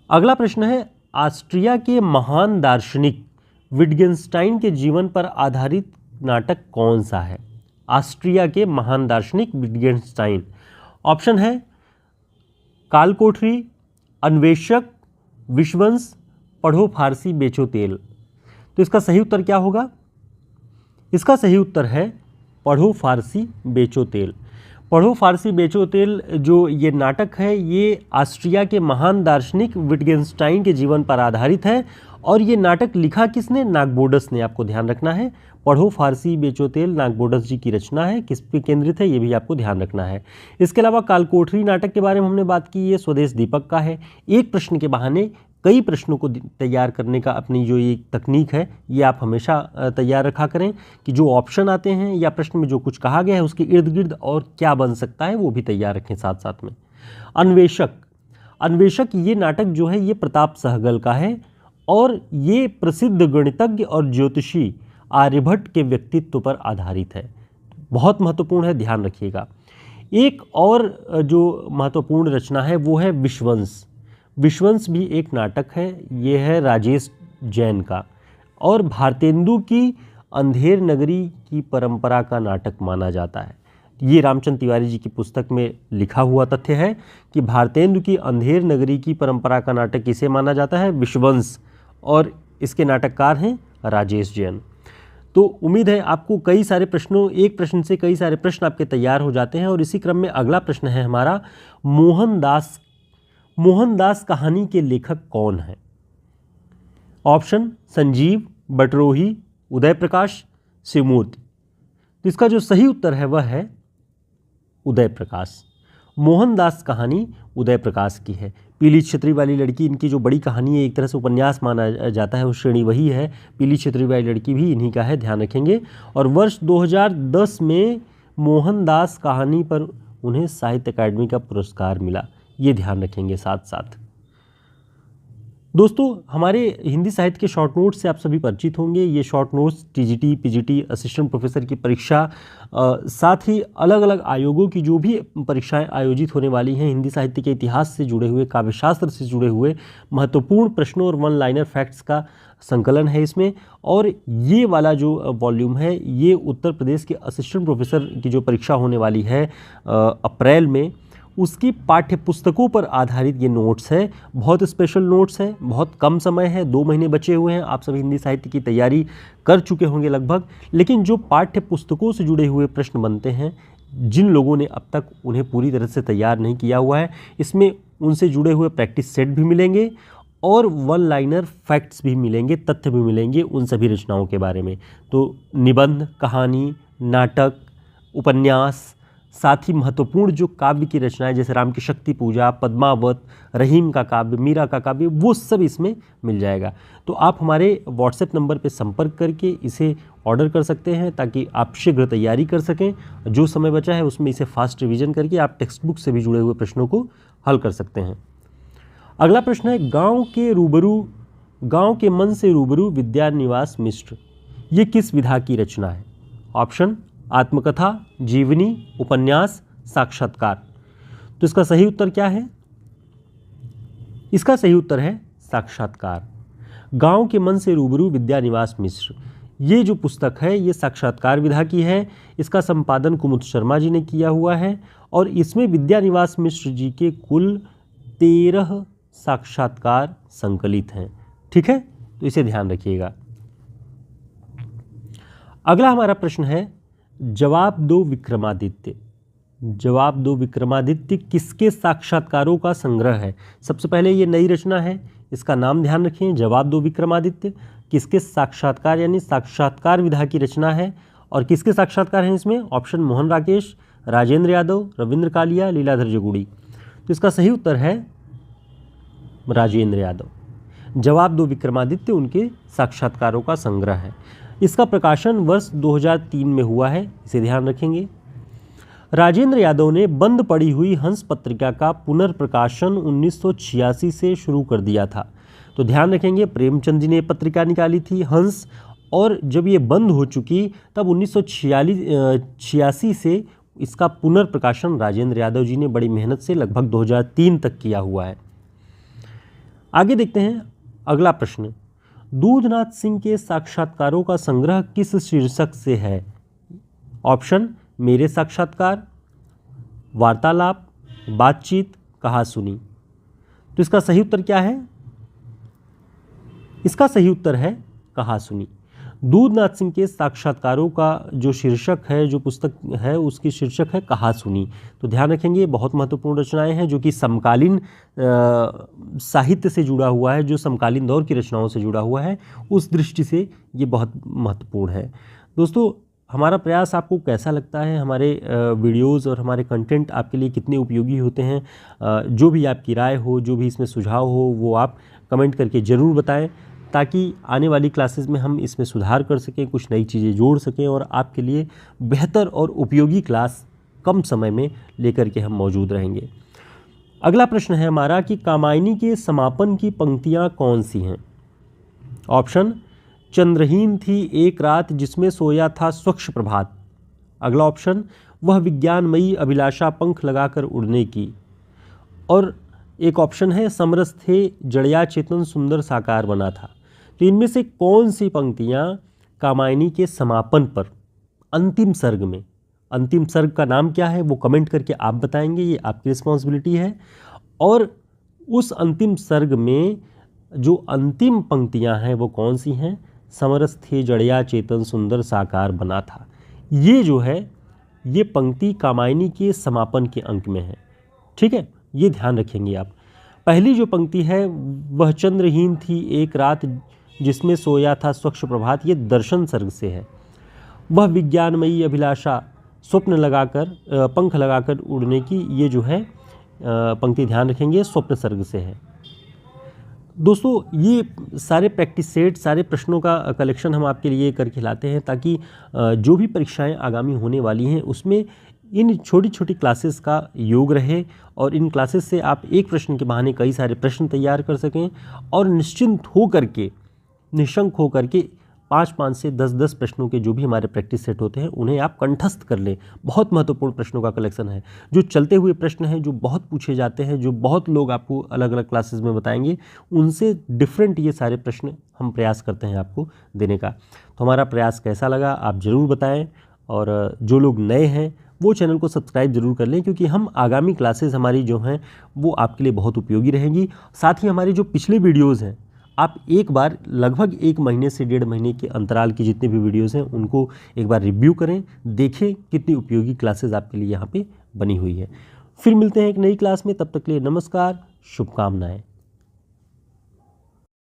अगला प्रश्न है, ऑस्ट्रिया के महान दार्शनिक विटगेन्स्टाइन के जीवन पर आधारित नाटक कौन सा है? ऑस्ट्रिया के महान दार्शनिक विटगेन्स्टाइन। ऑप्शन है कालकोठरी, अन्वेषक, विश्ववंश, पढ़ो फारसी बेचो तेल। तो इसका सही उत्तर क्या होगा? इसका सही उत्तर है पढ़ो फारसी बेचो तेल। पढ़ो फारसी बेचो तेल जो ये नाटक है ये ऑस्ट्रिया के महान दार्शनिक विटगेन्स्टाइन के जीवन पर आधारित है। और ये नाटक लिखा किसने? नागबोडस ने। आपको ध्यान रखना है, पढ़ो फारसी बेचो तेल नागबोडस जी की रचना है। किस पे केंद्रित है ये भी आपको ध्यान रखना है। इसके अलावा कालकोठरी नाटक के बारे में हमने बात की, ये स्वदेश दीपक का है। एक प्रश्न के बहाने कई प्रश्नों को तैयार करने का अपनी जो ये तकनीक है ये आप हमेशा तैयार रखा करें कि जो ऑप्शन आते हैं या प्रश्न में जो कुछ कहा गया है उसके इर्द गिर्द और क्या बन सकता है वो भी तैयार रखें साथ साथ में। अन्वेषक, अन्वेषक ये नाटक जो है ये प्रताप सहगल का है और ये प्रसिद्ध गणितज्ञ और ज्योतिषी आर्यभट्ट के व्यक्तित्व पर आधारित है। बहुत महत्वपूर्ण है, ध्यान रखिएगा। एक और जो महत्वपूर्ण रचना है वो है विश्ववंश। विश्ववंश भी एक नाटक है, ये है राजेश जैन का और भारतेंदु की अंधेर नगरी की परंपरा का नाटक माना जाता है। ये रामचंद्र तिवारी जी की पुस्तक में लिखा हुआ तथ्य है कि भारतेंदु की अंधेर नगरी की परंपरा का नाटक किसे माना जाता है? विश्ववंश। और इसके नाटककार हैं राजेश जैन। तो उम्मीद है आपको कई सारे प्रश्नों, एक प्रश्न से कई सारे प्रश्न आपके तैयार हो जाते हैं। और इसी क्रम में अगला प्रश्न है हमारा, मोहनदास। मोहनदास कहानी के लेखक कौन है? ऑप्शन संजीव, बटरोही, उदय प्रकाश, शिवमूर्ति। तो इसका जो सही उत्तर है वह है उदय प्रकाश। मोहनदास कहानी उदय प्रकाश की है। पीली छतरी वाली लड़की इनकी जो बड़ी कहानी है, एक तरह से उपन्यास माना जाता है, उस श्रेणी वही है। पीली छतरी वाली लड़की भी इन्हीं का है, ध्यान रखेंगे। और वर्ष 2010 में मोहनदास कहानी पर उन्हें साहित्य अकादमी का पुरस्कार मिला, ये ध्यान रखेंगे साथ साथ। दोस्तों, हमारे हिंदी साहित्य के शॉर्ट नोट्स से आप सभी परिचित होंगे। ये short notes TGT, PGT, assistant professor की परीक्षा, साथ ही अलग अलग आयोगों की जो भी परीक्षाएं आयोजित होने वाली हैं, हिंदी साहित्य के इतिहास से जुड़े हुए, काव्यशास्त्र से जुड़े हुए महत्वपूर्ण प्रश्नों और वन लाइनर फैक्ट्स का संकलन है इसमें। और ये वाला जो वॉल्यूम है ये उत्तर प्रदेश के असिस्टेंट प्रोफेसर की जो परीक्षा होने वाली है अप्रैल में, उसकी पाठ्य पुस्तकों पर आधारित ये नोट्स है। बहुत स्पेशल नोट्स है, बहुत कम समय है, 2 महीने बचे हुए हैं। आप सभी हिंदी साहित्य की तैयारी कर चुके होंगे लगभग। लेकिन जो पाठ्य पुस्तकों से जुड़े हुए प्रश्न बनते हैं, जिन लोगों ने अब तक उन्हें पूरी तरह से तैयार नहीं किया हुआ है, इसमें उनसे जुड़े हुए प्रैक्टिस सेट भी मिलेंगे और वन लाइनर फैक्ट्स भी मिलेंगे, तथ्य भी मिलेंगे उन सभी रचनाओं के बारे में। तो निबंध, कहानी, नाटक, उपन्यास, साथ ही महत्वपूर्ण जो काव्य की रचनाएं जैसे राम की शक्ति पूजा, पद्मावत, रहीम का काव्य, मीरा का काव्य, वो सब इसमें मिल जाएगा। तो आप हमारे व्हाट्सएप नंबर पर संपर्क करके इसे ऑर्डर कर सकते हैं ताकि आप शीघ्र तैयारी कर सकें। जो समय बचा है उसमें इसे फास्ट रिवीजन करके आप टेक्स्ट बुक से भी जुड़े हुए प्रश्नों को हल कर सकते हैं। अगला प्रश्न है, गाँव के मन से रूबरू विद्यानिवास मिश्र, ये किस विधा की रचना है? ऑप्शन आत्मकथा, जीवनी, उपन्यास, साक्षात्कार। तो इसका सही उत्तर क्या है? इसका सही उत्तर है साक्षात्कार। गांव के मन से रूबरू विद्यानिवास मिश्र, ये जो पुस्तक है ये साक्षात्कार विधा की है। इसका संपादन कुमुद शर्मा जी ने किया हुआ है और इसमें विद्यानिवास मिश्र जी के कुल 13 साक्षात्कार संकलित हैं। ठीक है, तो इसे ध्यान रखिएगा। अगला हमारा प्रश्न है, जवाब दो विक्रमादित्य। जवाब दो विक्रमादित्य किसके साक्षात्कारों का संग्रह है? सबसे पहले ये नई रचना है, इसका नाम ध्यान रखें। जवाब दो विक्रमादित्य किसके साक्षात्कार यानी साक्षात्कार विधा की रचना है। और किसके साक्षात्कार हैं इसमें? ऑप्शन मोहन राकेश, राजेंद्र यादव, रविंद्र कालिया, लीलाधर जगूड़ी। तो इसका सही उत्तर है राजेंद्र यादव। जवाब दो विक्रमादित्य उनके साक्षात्कारों का संग्रह है। इसका प्रकाशन वर्ष 2003 में हुआ है, इसे ध्यान रखेंगे। राजेंद्र यादव ने बंद पड़ी हुई हंस पत्रिका का पुनर्प्रकाशन 1986 से शुरू कर दिया था। तो ध्यान रखेंगे, प्रेमचंद जी ने पत्रिका निकाली थी हंस, और जब ये बंद हो चुकी तब 1986 से इसका पुनर्प्रकाशन राजेंद्र यादव जी ने बड़ी मेहनत से लगभग 2003 तक किया हुआ है। आगे देखते हैं अगला प्रश्न। दूधनाथ सिंह के साक्षात्कारों का संग्रह किस शीर्षक से है? ऑप्शन मेरे साक्षात्कार, वार्तालाप, बातचीत, कहासुनी। तो इसका सही उत्तर क्या है? इसका सही उत्तर है कहासुनी। दूधनाथ सिंह के साक्षात्कारों का जो शीर्षक है, जो पुस्तक है, उसकी शीर्षक है कहासुनी। तो ध्यान रखेंगे, बहुत महत्वपूर्ण रचनाएं हैं जो कि समकालीन साहित्य से जुड़ा हुआ है, जो समकालीन दौर की रचनाओं से जुड़ा हुआ है, उस दृष्टि से ये बहुत महत्वपूर्ण है। दोस्तों, हमारा प्रयास आपको कैसा लगता है? हमारे वीडियोज़ और हमारे कंटेंट आपके लिए कितने उपयोगी होते हैं? जो भी आपकी राय हो, जो भी इसमें सुझाव हो, वो आप कमेंट करके ज़रूर बताएं, ताकि आने वाली क्लासेस में हम इसमें सुधार कर सकें, कुछ नई चीज़ें जोड़ सकें और आपके लिए बेहतर और उपयोगी क्लास कम समय में लेकर के हम मौजूद रहेंगे। अगला प्रश्न है हमारा कि कामायनी के समापन की पंक्तियाँ कौन सी हैं? ऑप्शन चंद्रहीन थी एक रात जिसमें सोया था स्वच्छ प्रभात। अगला ऑप्शन वह विज्ञानमयी अभिलाषा पंख लगाकर उड़ने की। और एक ऑप्शन है समरस थे जड़या चेतन सुंदर साकार बना था। तो इनमें से कौन सी पंक्तियाँ कामायनी के समापन पर अंतिम सर्ग में, अंतिम सर्ग का नाम क्या है वो कमेंट करके आप बताएंगे, ये आपकी रिस्पॉन्सिबिलिटी है। और उस अंतिम सर्ग में जो अंतिम पंक्तियाँ हैं वो कौन सी हैं? समरस थे जड़या चेतन सुंदर साकार बना था। ये जो है ये पंक्ति कामायनी के समापन के अंक में है। ठीक है, ये ध्यान रखेंगे आप। पहली जो पंक्ति है वह चंद्रहीन थी एक रात जिसमें सोया था स्वच्छ प्रभात, ये दर्शन सर्ग से है। वह विज्ञानमयी अभिलाषा स्वप्न लगाकर पंख लगाकर उड़ने की, ये जो है पंक्ति ध्यान रखेंगे स्वप्न सर्ग से है। दोस्तों, ये सारे प्रैक्टिस सेट, सारे प्रश्नों का कलेक्शन हम आपके लिए करके लाते हैं ताकि जो भी परीक्षाएं आगामी होने वाली हैं उसमें इन छोटी छोटी क्लासेस का योग रहे और इन क्लासेस से आप एक प्रश्न के बहाने कई सारे प्रश्न तैयार कर सकें और निश्चिंत हो करके, निशंक हो करके 5-5 से 10-10 प्रश्नों के जो भी हमारे प्रैक्टिस सेट होते हैं उन्हें आप कंठस्थ कर लें। बहुत महत्वपूर्ण प्रश्नों का कलेक्शन है, जो चलते हुए प्रश्न हैं, जो बहुत पूछे जाते हैं, जो बहुत लोग आपको अलग अलग क्लासेस में बताएंगे, उनसे डिफरेंट ये सारे प्रश्न हम प्रयास करते हैं आपको देने का। तो हमारा प्रयास कैसा लगा आप ज़रूर बताएँ और जो लोग नए हैं वो चैनल को सब्सक्राइब जरूर कर लें, क्योंकि हम आगामी क्लासेस हमारी जो हैं वो आपके लिए बहुत उपयोगी रहेंगी। साथ ही हमारे जो पिछले वीडियोज़ हैं आप एक बार लगभग 1 महीने से 1.5 महीने के अंतराल की जितने भी वीडियोस हैं उनको एक बार रिव्यू करें, देखें कितनी उपयोगी क्लासेस आपके लिए यहाँ पे बनी हुई है। फिर मिलते हैं एक नई क्लास में, तब तक के लिए नमस्कार, शुभकामनाएं।